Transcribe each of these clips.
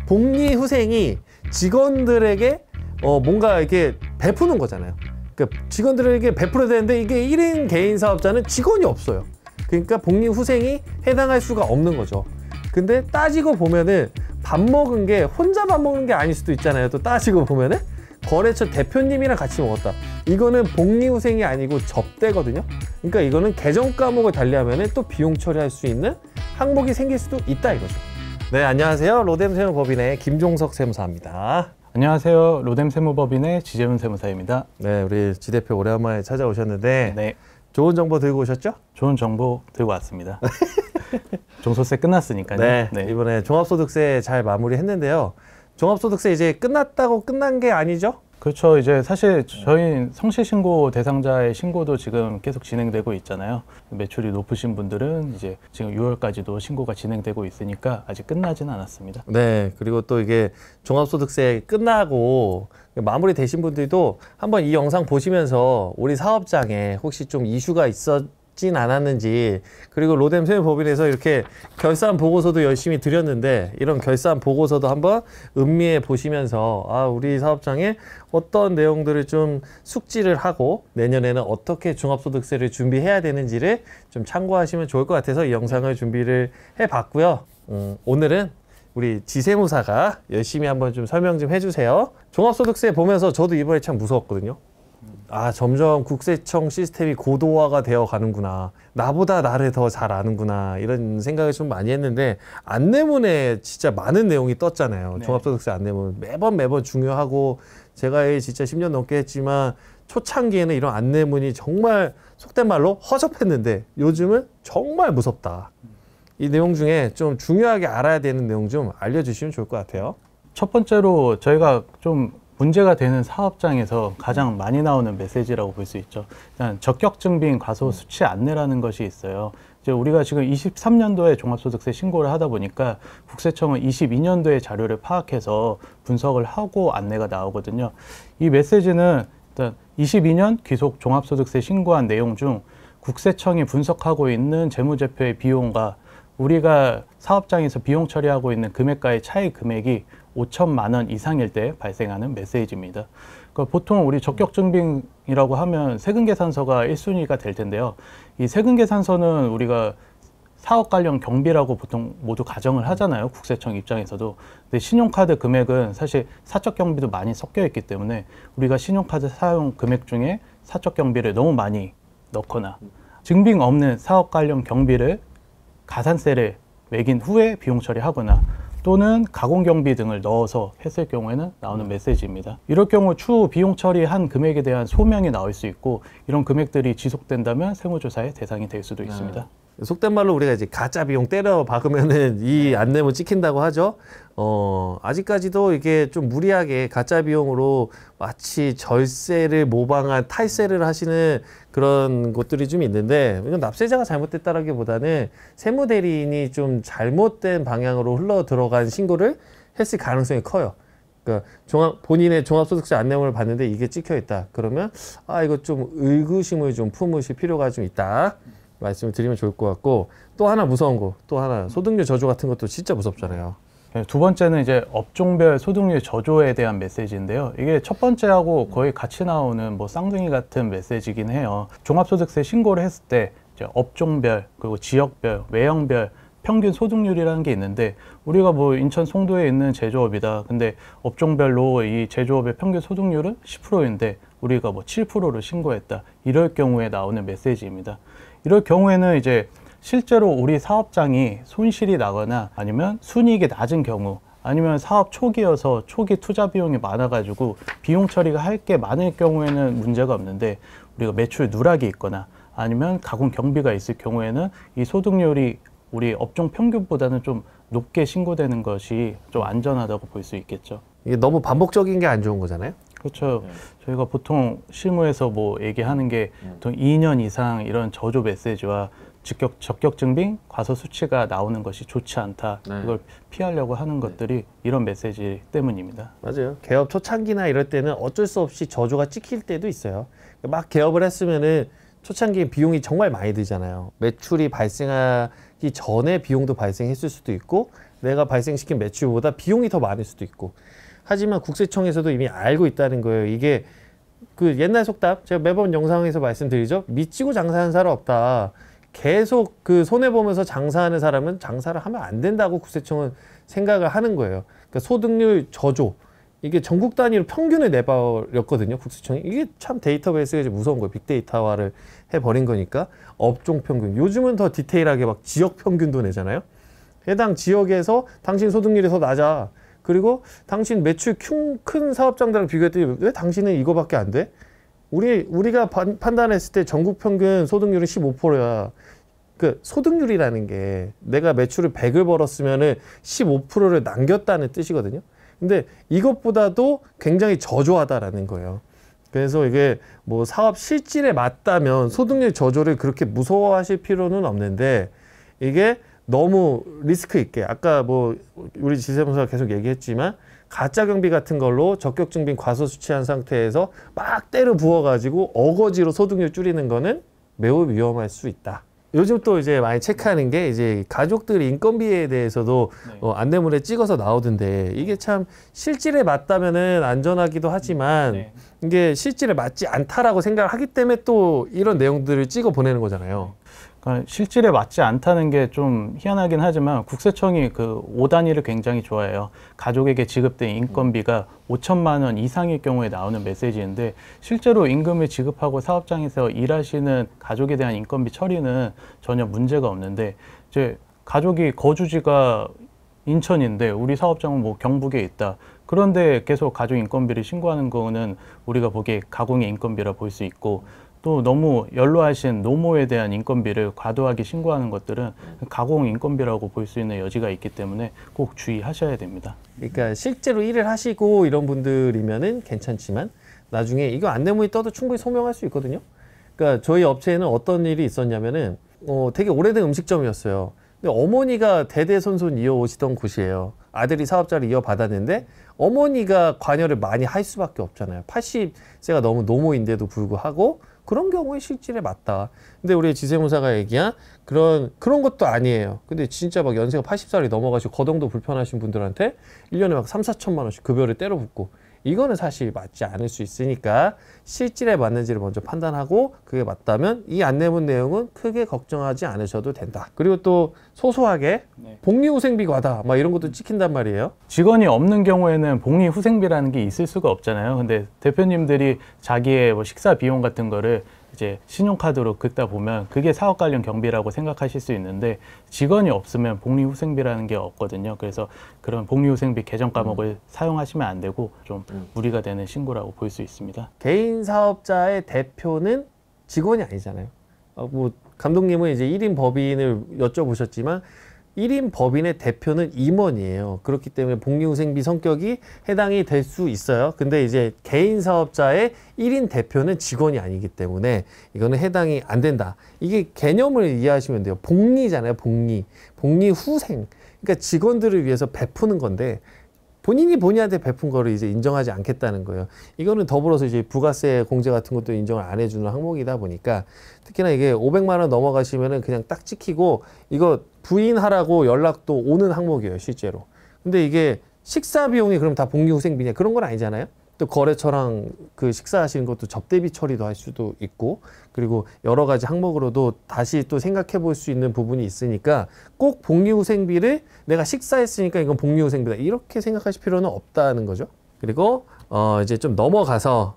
복리후생이 직원들에게 뭔가 이렇게 베푸는 거잖아요. 그러니까 직원들에게 베풀어야 되는데 이게 1인 개인 사업자는 직원이 없어요. 그러니까 복리후생이 해당할 수가 없는 거죠. 근데 따지고 보면은 밥 먹은 게 혼자 밥 먹는 게 아닐 수도 있잖아요. 또 따지고 보면은 거래처 대표님이랑 같이 먹었다. 이거는 복리후생이 아니고 접대거든요. 그러니까 이거는 계정 과목을 달리하면은 또 비용 처리할 수 있는 항목이 생길 수도 있다 이거죠. 네, 안녕하세요. 로뎀 세무법인의 김종석 세무사입니다. 안녕하세요. 로뎀 세무법인의 지재훈 세무사입니다. 네, 우리 지 대표 오랜만에 찾아오셨는데 네. 좋은 정보 들고 오셨죠? 좋은 정보 들고 왔습니다. 종소세 끝났으니까요. 네, 이번에 종합소득세 잘 마무리했는데요. 종합소득세 이제 끝났다고 끝난 게 아니죠? 그렇죠. 이제 사실 저희 성실신고 대상자의 신고도 지금 계속 진행되고 있잖아요. 매출이 높으신 분들은 이제 지금 6월까지도 신고가 진행되고 있으니까 아직 끝나지는 않았습니다. 네, 그리고 또 이게 종합소득세 끝나고 마무리 되신 분들도 한번 이 영상 보시면서 우리 사업장에 혹시 좀 이슈가 있었진 않았는지, 그리고 로뎀 세무법인에서 이렇게 결산 보고서도 열심히 드렸는데 이런 결산 보고서도 한번 음미해 보시면서 우리 사업장에 어떤 내용들을 좀 숙지를 하고 내년에는 어떻게 종합소득세를 준비해야 되는지를 좀 참고하시면 좋을 것 같아서 이 영상을 준비를 해봤고요. 오늘은 우리 지세무사가 열심히 한번 좀 설명 좀 해주세요. 종합소득세 보면서 저도 이번에 참 무서웠거든요. 점점 국세청 시스템이 고도화가 되어 가는구나. 나보다 나를 더 잘 아는구나. 이런 생각을 좀 많이 했는데 안내문에 진짜 많은 내용이 떴잖아요. 네. 종합소득세 안내문. 매번 중요하고 제가 진짜 10년 넘게 했지만 초창기에는 이런 안내문이 정말 속된 말로 허접했는데 요즘은 정말 무섭다. 이 내용 중에 좀 중요하게 알아야 되는 내용 좀 알려주시면 좋을 것 같아요. 첫 번째로 저희가 좀 문제가 되는 사업장에서 가장 많이 나오는 메시지라고 볼 수 있죠. 일단 적격증빙 과소 수치 안내라는 것이 있어요. 이제 우리가 지금 23년도에 종합소득세 신고를 하다 보니까 국세청은 22년도의 자료를 파악해서 분석을 하고 안내가 나오거든요. 이 메시지는 일단 22년 귀속 종합소득세 신고한 내용 중 국세청이 분석하고 있는 재무제표의 비용과 우리가 사업장에서 비용 처리하고 있는 금액과의 차이 금액이 5천만 원 이상일 때 발생하는 메시지입니다. 그러니까 보통 우리 적격증빙이라고 하면 세금계산서가 1순위가 될 텐데요. 이 세금계산서는 우리가 사업 관련 경비라고 보통 모두 가정을 하잖아요. 국세청 입장에서도. 근데 신용카드 금액은 사실 사적 경비도 많이 섞여 있기 때문에 우리가 신용카드 사용 금액 중에 사적 경비를 너무 많이 넣거나 증빙 없는 사업 관련 경비를 가산세를 매긴 후에 비용 처리하거나 또는 가공경비 등을 넣어서 했을 경우에는 나오는 메시지입니다. 이럴 경우 추후 비용 처리한 금액에 대한 소명이 나올 수 있고 이런 금액들이 지속된다면 세무조사의 대상이 될 수도 있습니다. 속된 말로 우리가 이제 가짜 비용 때려 박으면은 이 안내문 찍힌다고 하죠. 아직까지도 이게 좀 무리하게 가짜 비용으로 마치 절세를 모방한 탈세를 하시는 그런 곳들이 좀 있는데, 이건 납세자가 잘못됐다라기보다는 세무대리인이 좀 잘못된 방향으로 흘러 들어간 신고를 했을 가능성이 커요. 그러니까 본인의 종합소득세 안내문을 봤는데 이게 찍혀 있다. 그러면 이거 좀 의구심을 좀 품으실 필요가 좀 있다. 말씀을 드리면 좋을 것 같고, 또 하나 무서운 거, 또 하나 소득률 저조 같은 것도 진짜 무섭잖아요. 두 번째는 이제 업종별 소득률 저조에 대한 메시지인데요. 이게 첫 번째하고 거의 같이 나오는 뭐 쌍둥이 같은 메시지긴 해요. 종합소득세 신고를 했을 때 이제 업종별, 그리고 지역별, 외형별 평균 소득률이라는 게 있는데, 우리가 뭐 인천 송도에 있는 제조업이다. 근데 업종별로 이 제조업의 평균 소득률은 10%인데 우리가 뭐 7%를 신고했다. 이럴 경우에 나오는 메시지입니다. 이럴 경우에는 이제 실제로 우리 사업장이 손실이 나거나 아니면 순이익이 낮은 경우, 아니면 사업 초기여서 초기 투자 비용이 많아가지고 비용 처리가 할 게 많을 경우에는 문제가 없는데, 우리가 매출 누락이 있거나 아니면 가공 경비가 있을 경우에는 이 소득률이 우리 업종 평균보다는 좀 높게 신고되는 것이 좀 안전하다고 볼 수 있겠죠. 이게 너무 반복적인 게 안 좋은 거잖아요. 그렇죠. 저희가 보통 실무에서 뭐 얘기하는 게 보통 2년 이상 이런 저조 메시지와 적격증빙 과소 수치가 나오는 것이 좋지 않다. 이걸 피하려고 하는 것들이 이런 메시지 때문입니다. 맞아요. 개업 초창기나 이럴 때는 어쩔 수 없이 저조가 찍힐 때도 있어요. 막 개업을 했으면은 초창기에 비용이 정말 많이 들잖아요. 매출이 발생하기 전에 비용도 발생했을 수도 있고, 내가 발생시킨 매출보다 비용이 더 많을 수도 있고. 하지만 국세청에서도 이미 알고 있다는 거예요. 이게 그 옛날 속담, 제가 매번 영상에서 말씀드리죠. 미치고 장사하는 사람 없다. 계속 그 손해보면서 장사하는 사람은 장사를 하면 안 된다고 국세청은 생각을 하는 거예요. 그러니까 소득률 저조, 이게 전국 단위로 평균을 내버렸거든요, 국세청이. 이게 참 데이터베이스가 이제 무서운 거예요. 빅데이터화를 해버린 거니까. 업종 평균, 요즘은 더 디테일하게 막 지역 평균도 내잖아요. 해당 지역에서 당신 소득률이 더 낮아. 그리고 당신 매출 큰 사업장들랑 비교했더니 왜 당신은 이거밖에 안 돼? 우리가 판단했을 때 전국 평균 소득률은 15%야. 그 소득률이라는 게 내가 매출을 100을 벌었으면은 15%를 남겼다는 뜻이거든요. 근데 이것보다도 굉장히 저조하다라는 거예요. 그래서 이게 뭐 사업 실질에 맞다면 소득률 저조를 그렇게 무서워하실 필요는 없는데, 이게 너무 리스크 있게, 아까 뭐 우리 지세무사가 계속 얘기했지만 가짜 경비 같은 걸로 적격증빙 과소수치한 상태에서 막 때려 부어가지고 어거지로 소득률 줄이는 거는 매우 위험할 수 있다. 요즘 또 이제 많이 체크하는 게 이제 가족들 인건비에 대해서도 안내문에 찍어서 나오던데, 이게 참 실질에 맞다면은 안전하기도 하지만 이게 실질에 맞지 않다라고 생각을 하기 때문에 또 이런 내용들을 찍어 보내는 거잖아요. 그러니까 실질에 맞지 않다는 게 좀 희한하긴 하지만 국세청이 그 5단위를 굉장히 좋아해요. 가족에게 지급된 인건비가 5천만 원 이상일 경우에 나오는 메시지인데, 실제로 임금을 지급하고 사업장에서 일하시는 가족에 대한 인건비 처리는 전혀 문제가 없는데, 이제 가족이 거주지가 인천인데 우리 사업장은 뭐 경북에 있다. 그런데 계속 가족 인건비를 신고하는 거는 우리가 보기에 가공의 인건비라 볼 수 있고, 또 너무 연로하신 노모에 대한 인건비를 과도하게 신고하는 것들은 가공 인건비라고 볼 수 있는 여지가 있기 때문에 꼭 주의하셔야 됩니다. 그러니까 실제로 일을 하시고 이런 분들이면은 괜찮지만 나중에 이거 안내문이 떠도 충분히 소명할 수 있거든요. 그러니까 저희 업체에는 어떤 일이 있었냐면은 되게 오래된 음식점이었어요. 근데 어머니가 대대손손 이어오시던 곳이에요. 아들이 사업자를 이어받았는데 어머니가 관여를 많이 할 수밖에 없잖아요. 80세가 너무 노모인데도 불구하고 그런 경우에 실질에 맞다. 근데 우리 지세무사가 얘기한 그런 것도 아니에요. 근데 진짜 막 연세가 80살이 넘어가시고 거동도 불편하신 분들한테 1년에 막 3, 4천만 원씩 급여를 때려붓고, 이거는 사실 맞지 않을 수 있으니까 실질에 맞는지를 먼저 판단하고 그게 맞다면 이 안내문 내용은 크게 걱정하지 않으셔도 된다. 그리고 또 소소하게 복리후생비 과다 막 이런 것도 찍힌단 말이에요. 직원이 없는 경우에는 복리후생비라는 게 있을 수가 없잖아요. 근데 대표님들이 자기의 뭐 식사 비용 같은 거를 이제 신용카드로 긋다 보면 그게 사업 관련 경비라고 생각하실 수 있는데, 직원이 없으면 복리후생비라는 게 없거든요. 그래서 그런 복리후생비 계정 과목을 사용하시면 안 되고 좀 무리가 되는 신고라고 볼 수 있습니다. 개인 사업자의 대표는 직원이 아니잖아요. 뭐 감독님은 이제 1인 법인을 여쭤보셨지만 1인 법인의 대표는 임원이에요. 그렇기 때문에 복리후생비 성격이 해당이 될 수 있어요. 근데 이제 개인 사업자의 1인 대표는 직원이 아니기 때문에 이거는 해당이 안 된다. 이게 개념을 이해하시면 돼요. 복리잖아요. 복리후생. 그러니까 직원들을 위해서 베푸는 건데 본인이 본인한테 베푼 거를 이제 인정하지 않겠다는 거예요. 이거는 더불어서 이제 부가세 공제 같은 것도 인정을 안 해주는 항목이다 보니까, 특히나 이게 500만 원 넘어가시면은 그냥 딱 찍히고 이거 부인하라고 연락도 오는 항목이에요, 실제로. 근데 이게 식사 비용이 그럼 다 복리후생비냐? 그런 건 아니잖아요. 또 거래처랑 그 식사하시는 것도 접대비 처리도 할 수도 있고, 그리고 여러 가지 항목으로도 다시 또 생각해 볼 수 있는 부분이 있으니까 꼭 복리후생비를 내가 식사했으니까 이건 복리후생비다 이렇게 생각하실 필요는 없다는 거죠. 그리고 이제 좀 넘어가서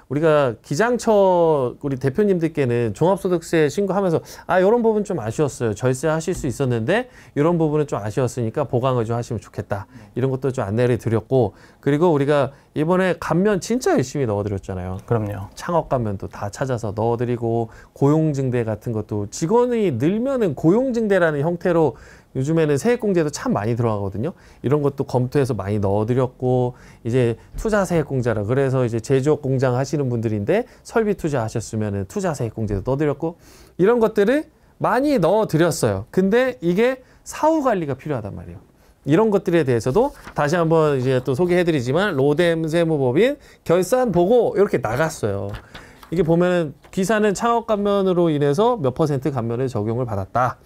우리가 기장처 우리 대표님들께는 종합소득세 신고하면서 이런 부분 좀 아쉬웠어요. 절세하실 수 있었는데 이런 부분은 좀 아쉬웠으니까 보강을 좀 하시면 좋겠다. 이런 것도 좀 안내를 드렸고, 그리고 우리가 이번에 감면 진짜 열심히 넣어드렸잖아요. 그럼요. 창업 감면도 다 찾아서 넣어드리고, 고용증대 같은 것도 직원이 늘면은 고용증대라는 형태로 요즘에는 세액공제도 참 많이 들어가거든요. 이런 것도 검토해서 많이 넣어드렸고, 이제 투자 세액공제라 그래서 이제 제조업 공장 하시는 분들인데 설비 투자하셨으면은 투자 세액공제도 넣어드렸고, 이런 것들을 많이 넣어드렸어요. 근데 이게 사후 관리가 필요하단 말이에요. 이런 것들에 대해서도 다시 한번 이제 또 소개해드리지만 로뎀 세무법인 결산 보고 이렇게 나갔어요. 이게 보면은 기사는 창업 감면으로 인해서 몇 % 감면을 적용을 받았다.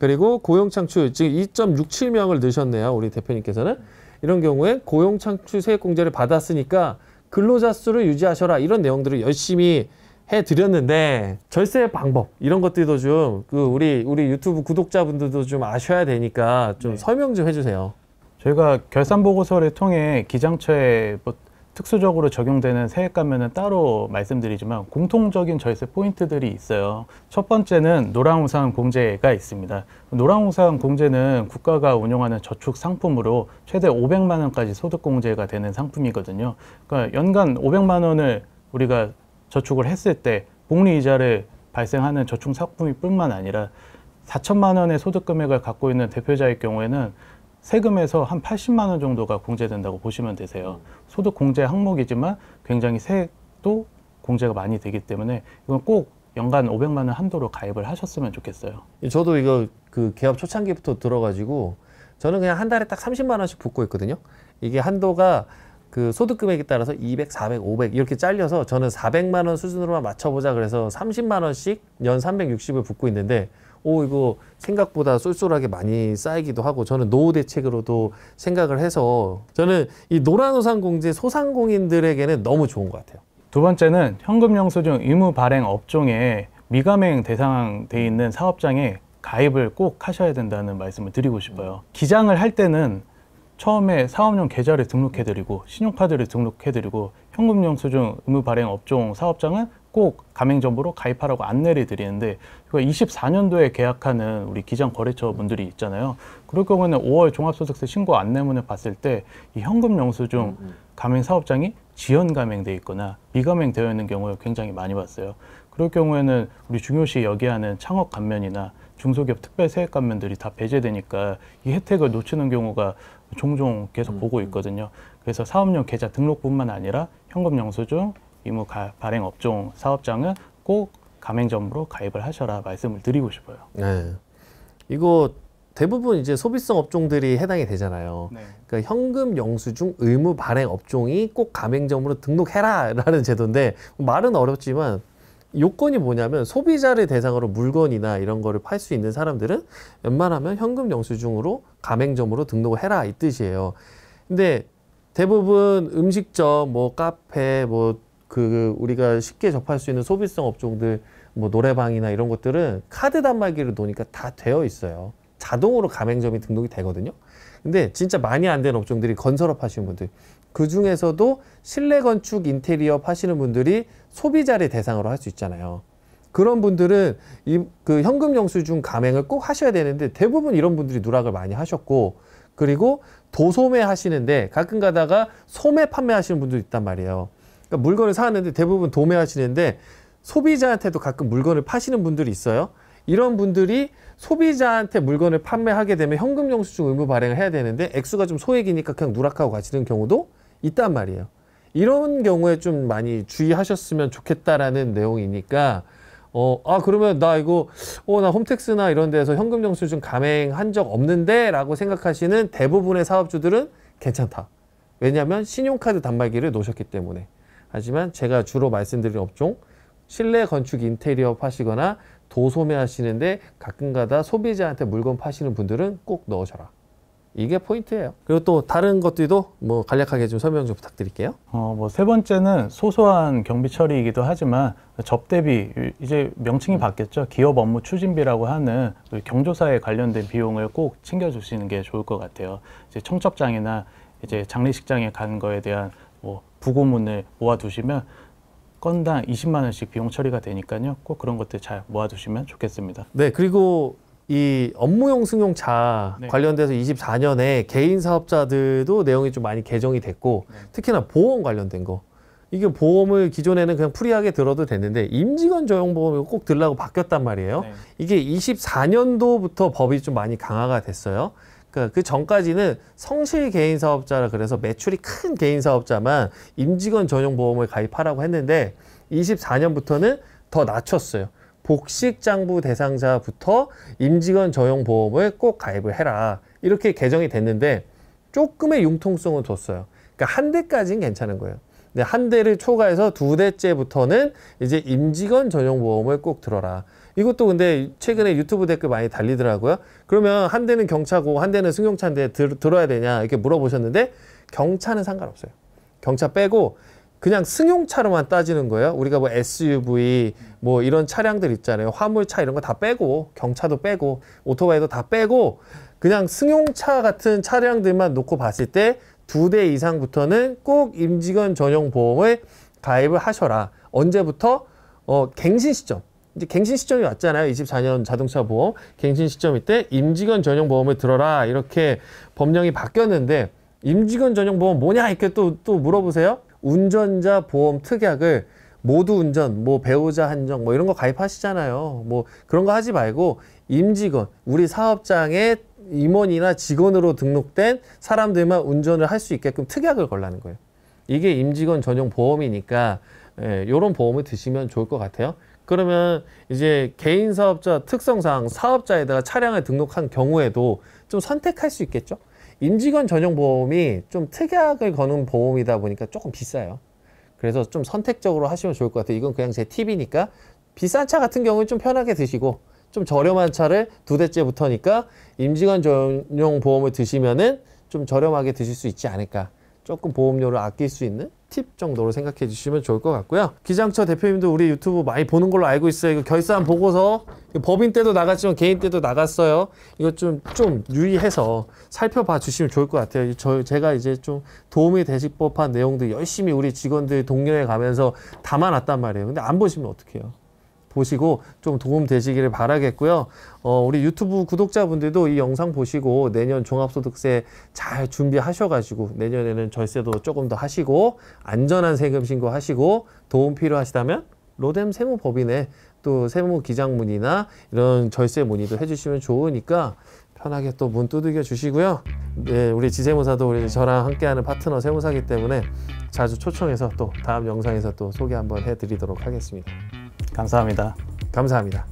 그리고 고용 창출 지금 2.67명을 넣으셨네요. 우리 대표님께서는. 이런 경우에 고용 창출 세액공제를 받았으니까 근로자 수를 유지하셔라. 이런 내용들을 열심히 해드렸는데 절세 방법 이런 것들도 좀 우리 유튜브 구독자분들도 좀 아셔야 되니까 좀 설명 좀 해주세요. 저희가 결산 보고서를 통해 기장처에 뭐 특수적으로 적용되는 세액 감면은 따로 말씀드리지만 공통적인 절세 포인트들이 있어요. 첫 번째는 노랑우산 공제가 있습니다. 노랑우산 공제는 국가가 운영하는 저축 상품으로 최대 500만 원까지 소득 공제가 되는 상품이거든요. 그러니까 연간 500만 원을 우리가 저축을 했을 때 복리 이자를 발생하는 저축 상품뿐만 아니라 4천만 원의 소득 금액을 갖고 있는 대표자의 경우에는 세금에서 한 80만 원 정도가 공제된다고 보시면 되세요. 소득 공제 항목이지만 굉장히 세액도 공제가 많이 되기 때문에 이건 꼭 연간 500만 원 한도로 가입을 하셨으면 좋겠어요. 저도 이거 개업 초창기부터 들어가지고 저는 그냥 한 달에 딱 30만 원씩 붓고 있거든요. 이게 한도가 소득 금액에 따라서 200, 400, 500 이렇게 잘려서 저는 400만 원 수준으로만 맞춰보자 그래서 30만 원씩 연 360을 붓고 있는데 이거 생각보다 쏠쏠하게 많이 쌓이기도 하고 저는 노후 대책으로도 생각을 해서 저는 이 노란우산 공제 소상공인들에게는 너무 좋은 것 같아요. 두 번째는 현금 영수증 의무 발행 업종에 미가맹 대상돼 있는 사업장에 가입을 꼭 하셔야 된다는 말씀을 드리고 싶어요. 기장을 할 때는 처음에 사업용 계좌를 등록해드리고 신용카드를 등록해드리고 현금 영수증 의무 발행 업종 사업장은 꼭 가맹점으로 가입하라고 안내를 드리는데 24년도에 계약하는 우리 기장 거래처 분들이 있잖아요. 그럴 경우에는 5월 종합소득세 신고 안내문을 봤을 때 이 현금 영수증 가맹 사업장이 지연 가맹돼 있거나 미가맹되어 있는 경우를 굉장히 많이 봤어요. 그럴 경우에는 우리 중요시 여기하는 창업 감면이나 중소기업 특별 세액 감면들이 다 배제되니까 이 혜택을 놓치는 경우가 종종 계속 보고 있거든요. 그래서 사업용 계좌 등록뿐만 아니라 현금 영수증 의무 발행 업종 사업장은 꼭 가맹점으로 가입을 하셔라 말씀을 드리고 싶어요. 네. 이거 대부분 이제 소비성 업종들이 해당이 되잖아요. 네. 그러니까 현금 영수증 의무 발행 업종이 꼭 가맹점으로 등록해라라는 제도인데 말은 어렵지만 요건이 뭐냐면 소비자를 대상으로 물건이나 이런 거를 팔 수 있는 사람들은 웬만하면 현금 영수증으로 가맹점으로 등록을 해라 이 뜻이에요. 근데 대부분 음식점, 뭐 카페, 우리가 쉽게 접할 수 있는 소비성 업종들, 뭐 노래방이나 이런 것들은 카드 단말기를 놓으니까 다 되어 있어요. 자동으로 가맹점이 등록이 되거든요. 근데 진짜 많이 안 되는 업종들이 건설업 하시는 분들, 그 중에서도 실내 건축 인테리어 하시는 분들이 소비자를 대상으로 할 수 있잖아요. 그런 분들은 현금 영수증 가맹을 꼭 하셔야 되는데 대부분 이런 분들이 누락을 많이 하셨고, 그리고 도소매 하시는데 가끔 가다가 소매 판매하시는 분도 있단 말이에요. 그러니까 물건을 사왔는데 대부분 도매하시는데 소비자한테도 가끔 물건을 파시는 분들이 있어요. 이런 분들이 소비자한테 물건을 판매하게 되면 현금 영수증 의무 발행을 해야 되는데 액수가 좀 소액이니까 그냥 누락하고 가시는 경우도 있단 말이에요. 이런 경우에 좀 많이 주의하셨으면 좋겠다라는 내용이니까 그러면 나 홈택스나 이런 데서 현금 영수증 가맹한 적 없는데 라고 생각하시는 대부분의 사업주들은 괜찮다. 왜냐하면 신용카드 단말기를 놓으셨기 때문에. 하지만 제가 주로 말씀드린 업종, 실내 건축 인테리어 파시거나 도소매 하시는데 가끔가다 소비자한테 물건 파시는 분들은 꼭 넣으셔라. 이게 포인트예요. 그리고 또 다른 것들도 간략하게 좀 설명 좀 부탁드릴게요. 세 번째는 소소한 경비 처리이기도 하지만 접대비, 이제 명칭이 바뀌었죠. 기업 업무 추진비라고 하는 경조사에 관련된 비용을 꼭 챙겨주시는 게 좋을 것 같아요. 이제 청첩장이나 이제 장례식장에 간 거에 대한 부고문을 모아두시면 건당 20만 원씩 비용 처리가 되니까요. 꼭 그런 것들 잘 모아두시면 좋겠습니다. 네, 그리고 이 업무용 승용차 관련돼서 24년에 개인 사업자들도 내용이 좀 많이 개정이 됐고, 특히나 보험 관련된 거. 이게 보험을 기존에는 그냥 프리하게 들어도 됐는데 임직원 저용보험이 꼭 들라고 바뀌었단 말이에요. 이게 24년도부터 법이 좀 많이 강화가 됐어요. 그러니까 그 전까지는 성실 개인 사업자라 그래서 매출이 큰 개인 사업자만 임직원 전용 보험을 가입하라고 했는데 24년부터는 더 낮췄어요. 복식장부 대상자부터 임직원 저용 보험을 꼭 가입을 해라. 이렇게 개정이 됐는데 조금의 융통성을 뒀어요. 그러니까 한 대까지는 괜찮은 거예요. 근데 한 대를 초과해서 두 대째부터는 이제 임직원 전용 보험을 꼭 들어라. 이것도 근데 최근에 유튜브 댓글 많이 달리더라고요. 그러면 한 대는 경차고 한 대는 승용차인데 들어야 되냐 이렇게 물어보셨는데 경차는 상관없어요. 경차 빼고 그냥 승용차로만 따지는 거예요. 우리가 뭐 SUV 뭐 이런 차량들 있잖아요. 화물차 이런 거 다 빼고 경차도 빼고 오토바이도 다 빼고 그냥 승용차 같은 차량들만 놓고 봤을 때 2대 이상부터는 꼭 임직원 전용 보험을 가입을 하셔라. 언제부터? 갱신 시점. 이제 갱신 시점이 왔잖아요. 24년 자동차 보험 갱신 시점일 때 임직원 전용 보험을 들어라. 이렇게 법령이 바뀌었는데 임직원 전용 보험 뭐냐 이렇게 또 물어보세요. 운전자 보험 특약을 모두 운전, 뭐 배우자 한정, 뭐 이런 거 가입하시잖아요. 뭐 그런 거 하지 말고 임직원, 우리 사업장에 임원이나 직원으로 등록된 사람들만 운전을 할 수 있게끔 특약을 걸라는 거예요. 이게 임직원 전용 보험이니까 이런 보험을 드시면 좋을 것 같아요. 그러면 이제 개인 사업자 특성상 사업자에다가 차량을 등록한 경우에도 좀 선택할 수 있겠죠. 임직원 전용 보험이 좀 특약을 거는 보험이다 보니까 조금 비싸요. 그래서 좀 선택적으로 하시면 좋을 것 같아요. 이건 그냥 제 팁이니까 비싼 차 같은 경우는 좀 편하게 드시고 좀 저렴한 차를 2대째부터니까 임직원 전용 보험을 드시면은 좀 저렴하게 드실 수 있지 않을까. 조금 보험료를 아낄 수 있는 팁 정도로 생각해 주시면 좋을 것 같고요. 기장처 대표님도 우리 유튜브 많이 보는 걸로 알고 있어요. 이거 결산 보고서 법인 때도 나갔지만 개인 때도 나갔어요. 이거 좀 유의해서 살펴봐 주시면 좋을 것 같아요. 제가 이제 좀 도움이 되실 법한 내용들 열심히 우리 직원들 동료에 가면서 담아놨단 말이에요. 근데 안 보시면 어떡해요. 보시고 좀 도움 되시기를 바라겠고요. 우리 유튜브 구독자분들도 이 영상 보시고 내년 종합소득세 잘 준비하셔가지고 내년에는 절세도 조금 더 하시고 안전한 세금 신고하시고 도움 필요하시다면 로뎀 세무법인에 또 세무기장문의나 이런 절세 문의도 해주시면 좋으니까 편하게 또 문 두들겨 주시고요. 네, 우리 지세무사도 우리 저랑 함께하는 파트너 세무사기 때문에 자주 초청해서 또 다음 영상에서 또 소개 한번 해드리도록 하겠습니다. 감사합니다. 감사합니다.